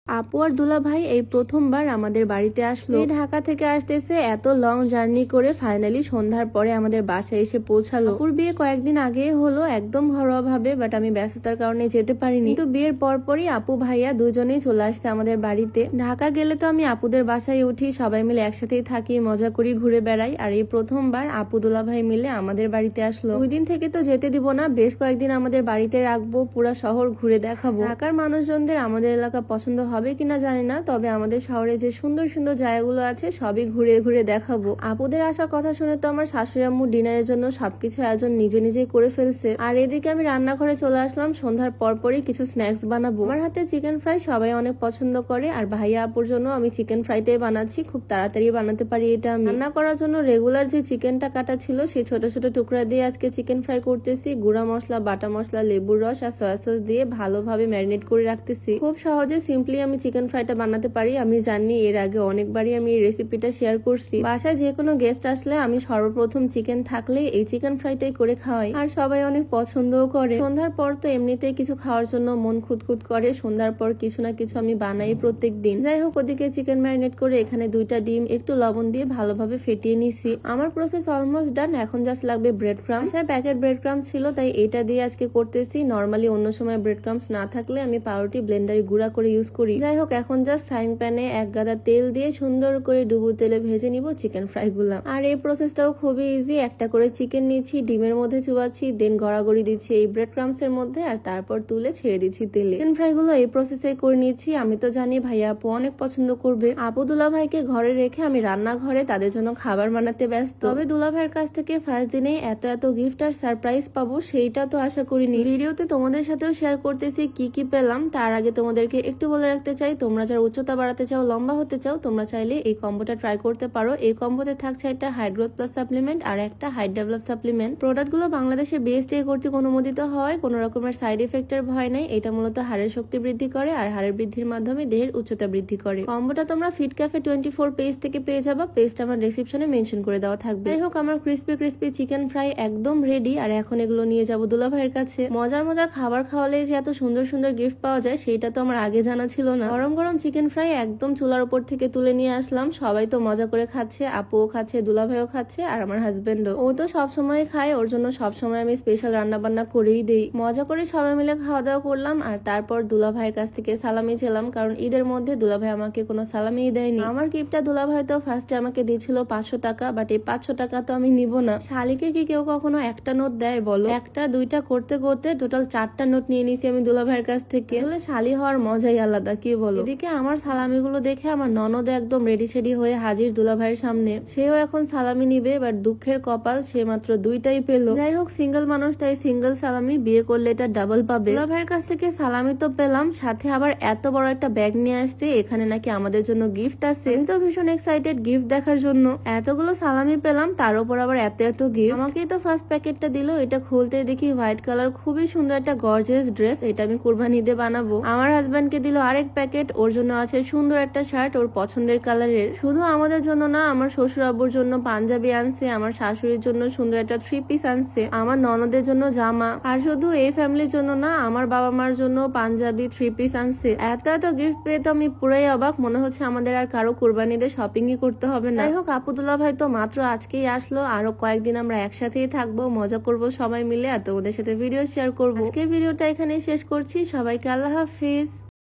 আপু আর দুলা ভাই এই প্রথমবার আমাদের বাড়িতে আসলো। ঢাকা থেকে আসতেছে এত লং জার্নি করে ফাইনালি সন্ধ্যার পরে আমাদের বাসায় এসে পৌঁছালো। আপুর বিয়ে কয়েকদিন আগে হলো, একদম ঘরোয়া ভাবে, বাট আমি ব্যস্ততার কারণে যেতে পারিনি। কিন্তু বিয়ের পরপরই আপু ভাইয়া দুজনেই চলে আসছে আমাদের বাড়িতে। ঢাকা গেলে তো আমি আপুদের বাসায় উঠি, সবাই মিলে একসাথেই থাকি, মজা করি, ঘুরে বেড়াই। আর এই প্রথমবার আপু দুলা ভাই মিলে আমাদের বাড়িতে আসলো। 2 দিন থেকে তো যেতে দিব না, বেশ কয়েকদিন আমাদের বাড়িতে রাখবো, পুরা শহর ঘুরে দেখাবো। ঢাকার মানুষজনদের আমাদের এলাকা পছন্দ হবে কিনা জানি না, তবে আমাদের শহরে যে সুন্দর সুন্দর জায়গাগুলো আছে সবই ঘুরে ঘুরে দেখাবো। আপুদের আসার কথা শুনে তো আমার শাশুড়ি আম্মু ডিনারের জন্য সবকিছু আয়োজন নিজে নিজেই করে ফেলছে। আর এদিকে আমি রান্নাঘরে চলে আসলাম, সন্ধ্যার পরপরই কিছু স্ন্যাক্স বানাবো। আমার হাতে চিকেন ফ্রাই সবাই অনেক পছন্দ করে, আর ভাইয়া আপুর জন্য আমি চিকেন ফ্রাইটাই বানাচ্ছি, খুব তাড়াতাড়ি বানাতে পারি এটা। আমি রান্না করার জন্য রেগুলার যে চিকেনটা কাটা ছিল সেই ছোট ছোট টুকরা দিয়ে আজকে চিকেন ফ্রাই করতেছি। গুঁড়া মশলা, বাটা মশলা, লেবুর রস আর সয়া সস দিয়ে ভালোভাবে ম্যারিনেট করে রাখতেছি। খুব সহজে সিম্পলি আমি চিকেন ফ্রাইটা বানাতে পারি। আমি জানি, এর আগে অনেকবারই আমি এই রেসিপিটা শেয়ার করছি। বাসায় যে কোনো গেস্ট আসলে আমি সর্বপ্রথম চিকেন থাকলে এই চিকেন ফ্রাইটাই করে খাওয়াই, আর সবাই অনেক পছন্দও করে। সন্ধ্যার পর তো এমনিতেই কিছু খাওয়ার জন্য মন খুঁতখুত করে, সন্ধ্যার পর কিছু না কিছু আমি বানাই প্রত্যেক দিন। যাই হোক, ওদিকে চিকেন ম্যারিনেট করে এখানে 2টা ডিম একটু লবণ দিয়ে ভালোভাবে ফেটিয়ে নিছি। আমার প্রসেস অলমোস্ট ডান, এখন জাস্ট লাগবে ব্রেড ক্রাম্স। বাসায় প্যাকেট ব্রেড ক্রাম্স ছিল, তাই এটা দিয়ে আজকে করতেছি। নর্মালি অন্য সময় ব্রেড ক্রাম্স না থাকলে আমি পাউরুটি ব্লেন্ডারে গুঁড়া করে ইউজ করি। যাই হোক, এখন জাস্ট ফ্রাইং প্যানে 1 গাদা তেল দিয়ে সুন্দর করে ডুবো তেলে ভেজে নিব চিকেন ফ্রাই গুলা। আর এই প্রসেসটাও খুবই ইজি। একটা করে চিকেন নিচ্ছি, ডিমের মধ্যে চুবাচ্ছি, দেন গড়াগড়ি দিচ্ছি এই ব্রেড ক্রাম্স এর মধ্যে, আর তারপর তুলে ছেড়ে দিচ্ছি তেলে। চিকেন ফ্রাই গুলো এই প্রসেসে করে নিচ্ছি। আমি তো জানি ভাইয়া আপু অনেক পছন্দ করবে। আপু দুলা ভাইকে ঘরে রেখে আমি রান্নাঘরে তাদের জন্য খাবার বানাতে ব্যস্ত। তবে দুলা ভাইয়ের কাছ থেকে ফার্স্ট দিনেই এত এত গিফট আর সারপ্রাইজ পাবো সেইটা তো আশা করিনি। ভিডিওতে তোমাদের সাথেও শেয়ার করতেছি কি কি পেলাম। তার আগে তোমাদেরকে একটু বলে রাখতে চাই, তোমরা যারা উচ্চতা বাড়াতে চাও, লম্বা হতে চাও, তোমরা চাইলে এই কম্বোটা ট্রাই করতে পারো। এই কম্বোতে থাকছে একটা হাইট গ্রোথ প্লাস সাপ্লিমেন্ট আর একটা হাইট ডেভেলপ সাপ্লিমেন্ট। প্রোডাক্ট গুলো বাংলাদেশে বিএসটিআই কর্তৃক অনুমোদিত হয়, কোন রকমের সাইড এফেক্টের ভয় নাই। এটা মূলত হাড়ের শক্তি বৃদ্ধি করে আর হাড়ের বৃদ্ধির মাধ্যমে দেহের উচ্চতা বৃদ্ধি করে। কম্বোটা তোমরা ফিট ক্যাফে 24 পেজ থেকে পেয়ে যাবা, পেজটা আমার ডেসক্রিপশনে মেনশন করে দেওয়া থাকবে। যাই হোক, আমার ক্রিস্পি চিকেন ফ্রাই একদম রেডি, আর এখন এগুলো নিয়ে যাবো দুলা ভাইয়ের কাছে। মজার মজার খাবার খাওয়ালে যে এত সুন্দর সুন্দর গিফট পাওয়া যায় সেটা তো আমার আগে জানা ছিল না। গরম গরম চিকেন ফ্রাই একদম চুলার উপর থেকে তুলে নিয়ে আসলাম। সবাই তো মজা করে খাচ্ছে, আপুও খাচ্ছে, দুলা ভাইও খাচ্ছে, আর আমার হাজবেন্ডও। ও তো সবসময় খায়, ওর জন্য সবসময় আমি স্পেশাল রান্না বান্না করেই দেই। মজা করে সবাই মিলে খাওয়া দাওয়া করলাম, আর তারপর দুলা ভাইয়ের কাছ থেকে সালামি ছিলাম, কারণ ঈদের মধ্যে দুলা ভাই আমাকে কোনো সালামি দেয়নি। আমার গিফটটা দুলা ভাই তো ফার্স্টে আমাকে দিয়েছিল 500 টাকা, বাট এই 500 টাকা তো আমি নিব না। শালিকে কি কেউ কখনো একটা নোট দেয় বলো? একটা দুইটা করতে করতে টোটাল 4টা নোট নিয়ে নিছি আমি দুলা ভাইয়ের কাছ থেকে। শালি হওয়ার মজাই আলাদা, কি বলো? এদিকে আমার সালামি গুলো দেখে আমার ননদ একদম রেডি সেডি হয়ে হাজির দুলা ভাইয়ের সামনে। সেও এখন সালামি নিবে, বাট দুঃখের কপাল, সে মাত্র 2টাই পেলো। যাই হোক, সিঙ্গেল মানুষ তাই সিঙ্গেল সালামি, বিয়ে করলে এটা ডাবল পাবে। দুলা ভাইয়ের কাছ থেকে সালামি তো পেলাম, সাথে আবার এত বড় একটা ব্যাগ নিয়ে আসছে, এখানে নাকি আমাদের জন্য গিফট আছে। আমি তো ভীষণ এক্সাইটেড গিফট দেখার জন্য। এতগুলো সালামি পেলাম, তার উপর আবার এত এত গিফট। আমাকেই তো ফার্স্ট প্যাকেটটা দিল, এটা খুলতে দেখি হোয়াইট কালার, খুবই সুন্দর একটা গর্জিয়াস ড্রেস। এটা আমি কুরবানি ঈদে বানাবো। আমার হাজবেন্ডকে দিল আরেক প্যাকেট, ওর জন্য আছে সুন্দর একটা শার্ট ওর পছন্দের কালারের। শুধু আমাদের জন্য না, আমার শ্বশুর আব্বুর জন্য পাঞ্জাবি আনছে, আমার শাশুড়ির জন্য সুন্দর একটা 3 পিস আনছে, আমার ননদের জন্য জামা, আর শুধু এই ফ্যামিলির জন্য না, আমার বাবা মার জন্য পাঞ্জাবি 3 পিস আনছে। এত এত গিফট পেয়ে তো আমি পুরাই অবাক, মনে হচ্ছে আমাদের আর কারো কুরবানিতে শপিংই করতে হবে না। যাই হোক, আপুদুল্লাহ ভাই তো মাত্র আজকেই আসলো, আরো কয়েকদিন আমরা একসাথেই থাকবো, মজা করব সবাই মিলে, আর তোমাদের সাথে ভিডিও শেয়ার করবো। আজকের ভিডিওটা এখানেই শেষ করছি, সবাইকে আল্লাহ হাফিজ।